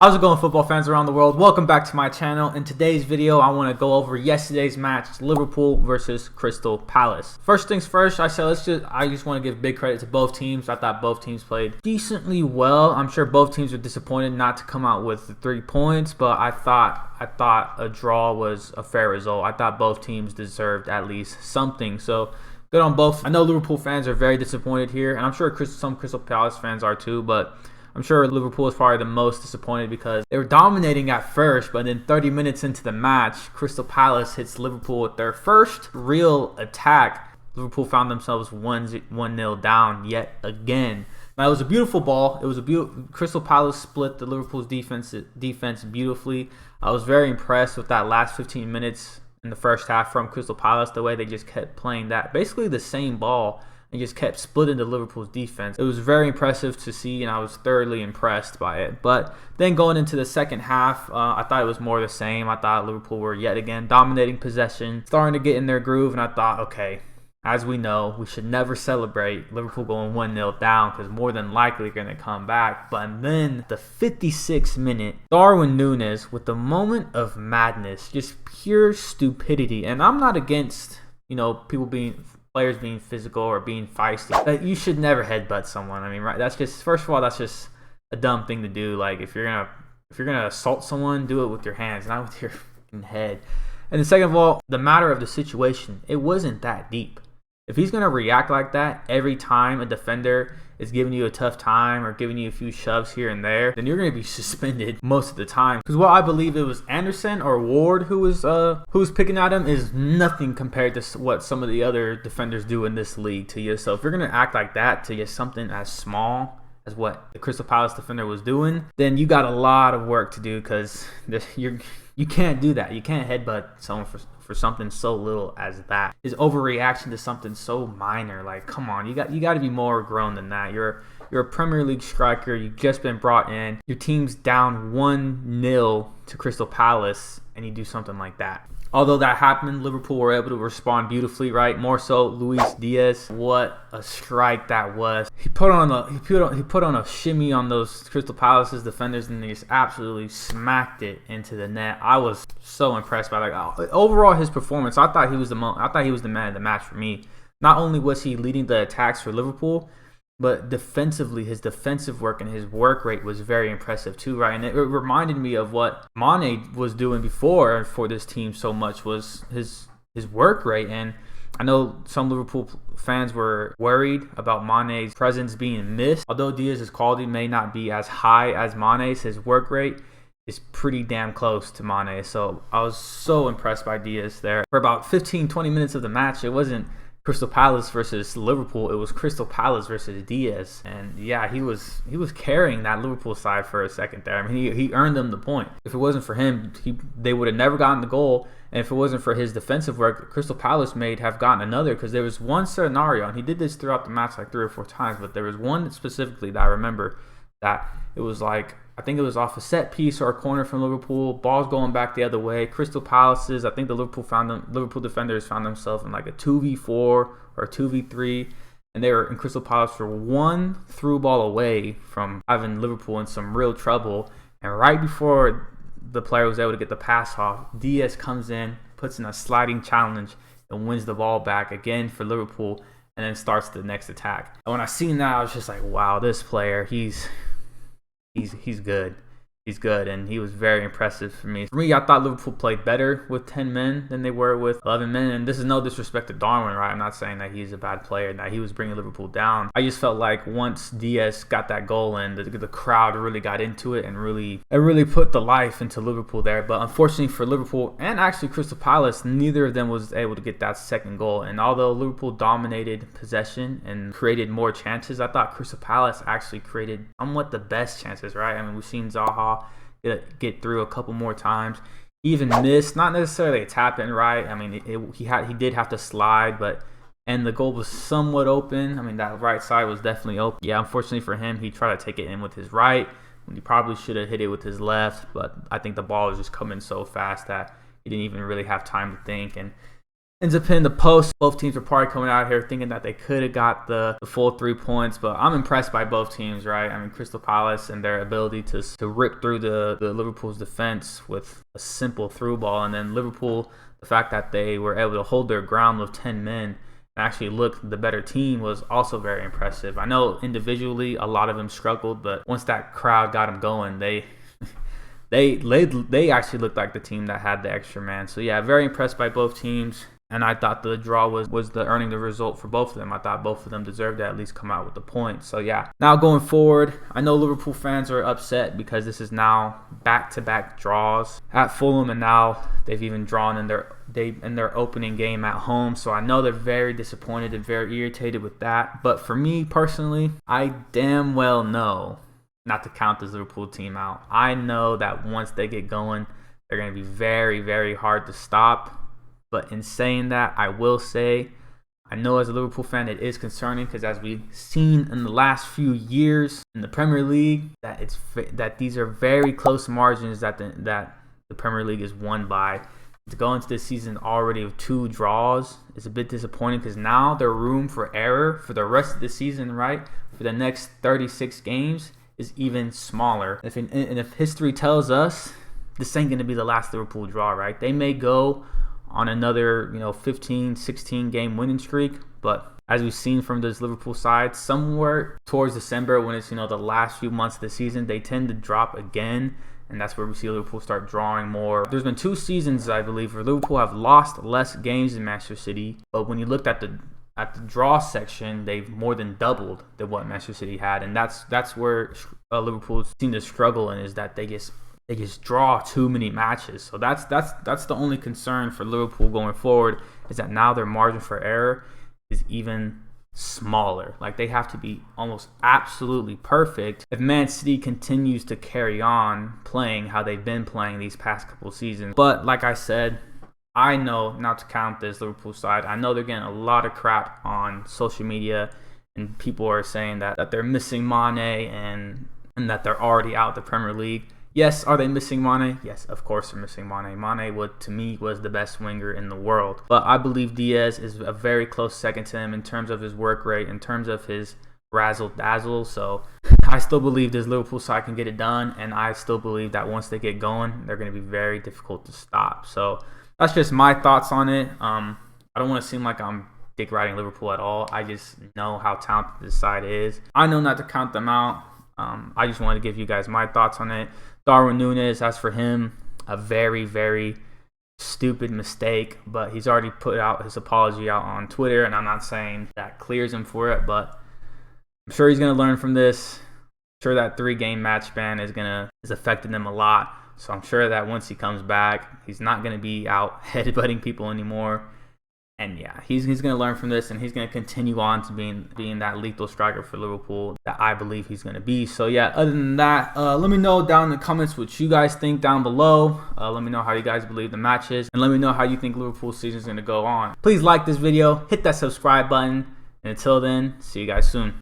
How's it going, football fans around the world? Welcome back to my channel. In today's video, I want to go over yesterday's match, Liverpool versus Crystal Palace. First things first, I just want to give big credit to both teams. I thought both teams played decently well. I'm sure both teams were disappointed not to come out with the 3 points, but I thought a draw was a fair result. I thought both teams deserved at least something. So good on both. I know Liverpool fans are very disappointed here, and I'm sure some Crystal Palace fans are too, but I'm sure Liverpool is probably the most disappointed because they were dominating at first, but then 30 minutes into the match, Crystal Palace hits Liverpool with their first real attack. Liverpool found themselves 1-0 down yet again. Now, it was a beautiful ball. Crystal Palace split the Liverpool's defense beautifully. I was very impressed with that last 15 minutes in the first half from Crystal Palace, the way they just kept playing that, basically the same ball, and just kept splitting the Liverpool's defense. It was very impressive to see, and I was thoroughly impressed by it. But then going into the second half, I thought it was more the same. I thought Liverpool were yet again dominating possession, starting to get in their groove, and I thought, okay, as we know, we should never celebrate Liverpool going 1-0 down because more than likely they're going to come back. But then the 56th minute, Darwin Núñez with the moment of madness, just pure stupidity. And I'm not against, players being physical or being feisty. But you should never headbutt someone. I mean, right? That's just, first of all, that's just a dumb thing to do. Like, if you're gonna assault someone, do it with your hands, not with your head. And then second of all, the matter of the situation, it wasn't that deep. If he's gonna react like that every time a defender is giving you a tough time or giving you a few shoves here and there, then you're gonna be suspended most of the time. Because what I believe it was Anderson or Ward who was picking at him is nothing compared to what some of the other defenders do in this league to you. So if you're gonna act like that to get something as small as what the Crystal Palace defender was doing, then you got a lot of work to do, because you can't do that. You can't headbutt someone for something so little as that. His overreaction to something so minor, like, come on, you got to be more grown than that. You're a Premier League striker. You've just been brought in. Your team's down 1-0 to Crystal Palace, and you do something like that. Although that happened, Liverpool were able to respond beautifully, right? More so Luis Diaz. What a strike that was. He put on a shimmy on those Crystal Palace's defenders, and they just absolutely smacked it into the net. I was so impressed by that. Overall, his performance, I thought he was the man of the match for me. Not only was he leading the attacks for Liverpool, but defensively, his defensive work and his work rate was very impressive too, right? And it reminded me of what Mane was doing before for this team so much, was his work rate. And I know some Liverpool fans were worried about Mane's presence being missed. Although Diaz's quality may not be as high as Mane's, his work rate is pretty damn close to Mane. So I was so impressed by Diaz there. For about 15-20 minutes of the match, it wasn't Crystal Palace versus Liverpool, it was Crystal Palace versus Diaz. And yeah, he was carrying that Liverpool side for a second there. I mean, he earned them the point. If it wasn't for him, they would have never gotten the goal. And if it wasn't for his defensive work, Crystal Palace may have gotten another, because there was one scenario, and he did this throughout the match like 3 or 4 times, but there was one specifically that I remember that it was like, I think it was off a set piece or a corner from Liverpool. Ball's going back the other way. Crystal Palace's, I think the Liverpool defenders found themselves in like a 2v4 or a 2v3, and they were in Crystal Palace for one through ball away from having Liverpool in some real trouble. And right before the player was able to get the pass off, Diaz comes in, puts in a sliding challenge, and wins the ball back again for Liverpool, and then starts the next attack. And when I seen that, I was just like, wow, this player, he's good. He's good, and he was very impressive for me. For me, I thought Liverpool played better with 10 men than they were with 11 men, and this is no disrespect to Darwin, right? I'm not saying that he's a bad player, that he was bringing Liverpool down. I just felt like once Diaz got that goal in, the crowd really got into it, and it really put the life into Liverpool there. But unfortunately for Liverpool, and actually Crystal Palace, neither of them was able to get that second goal. And although Liverpool dominated possession and created more chances, I thought Crystal Palace actually created somewhat the best chances, right? I mean, we've seen Zaha get through a couple more times. He even missed, not necessarily a tap in, right? I mean, he did have to slide, and the goal was somewhat open. I mean, that right side was definitely open. Yeah, unfortunately for him, he tried to take it in with his right when he probably should have hit it with his left, but I think the ball was just coming so fast that he didn't even really have time to think. And ends up hitting the post. Both teams are probably coming out here thinking that they could have got the full 3 points, but I'm impressed by both teams, right? I mean, Crystal Palace and their ability to rip through the Liverpool's defense with a simple through ball, and then Liverpool, the fact that they were able to hold their ground with 10 men and actually look the better team was also very impressive. I know individually a lot of them struggled, but once that crowd got them going, they actually looked like the team that had the extra man. So yeah, very impressed by both teams. And I thought the draw was the earning the result for both of them. I thought both of them deserved to at least come out with the points. So yeah, now going forward, I know Liverpool fans are upset because this is now back-to-back draws at Fulham, and now they've even drawn in their opening game at home. So I know they're very disappointed and very irritated with that. But for me personally, I damn well know not to count this Liverpool team out. I know that once they get going, they're going to be very, very hard to stop. But in saying that, I will say, I know as a Liverpool fan, it is concerning because as we've seen in the last few years in the Premier League, that these are very close margins that the Premier League is won by. To go into this season already with 2 draws is a bit disappointing because now their room for error for the rest of the season, right, for the next 36 games is even smaller. If history tells us this ain't going to be the last Liverpool draw, right? They may go on another 15, 16 game winning streak, but as we've seen from this Liverpool side, somewhere towards December when it's the last few months of the season, they tend to drop again, and that's where we see Liverpool start drawing more. There's been 2 seasons, I believe, where Liverpool have lost less games than Manchester City, but when you looked at the draw section, they've more than doubled than what Manchester City had, and that's where Liverpool seem to struggle in, is that they just draw too many matches. So that's the only concern for Liverpool going forward, is that now their margin for error is even smaller. Like, they have to be almost absolutely perfect if Man City continues to carry on playing how they've been playing these past couple seasons. But like I said, I know not to count this Liverpool side. I know they're getting a lot of crap on social media, and people are saying that they're missing Mane and that they're already out the Premier League. Yes, are they missing Mane? Yes, of course they're missing Mane. Mane, to me, was the best winger in the world. But I believe Diaz is a very close second to him in terms of his work rate, in terms of his razzle-dazzle. So I still believe this Liverpool side can get it done, and I still believe that once they get going, they're going to be very difficult to stop. So that's just my thoughts on it. I don't want to seem like I'm dick riding Liverpool at all. I just know how talented this side is. I know not to count them out. I just wanted to give you guys my thoughts on it. Darwin Núñez, as for him, a very, very stupid mistake, but he's already put out his apology out on Twitter, and I'm not saying that clears him for it, but I'm sure he's going to learn from this. I'm sure that 3-game match ban is affecting them a lot, so I'm sure that once he comes back, he's not going to be out headbutting people anymore. And yeah, he's going to learn from this, and he's going to continue on to being that lethal striker for Liverpool that I believe he's going to be. So yeah, other than that, let me know down in the comments what you guys think down below. Let me know how you guys believe the match is, and let me know how you think Liverpool's season is going to go on. Please like this video, hit that subscribe button, and until then, see you guys soon.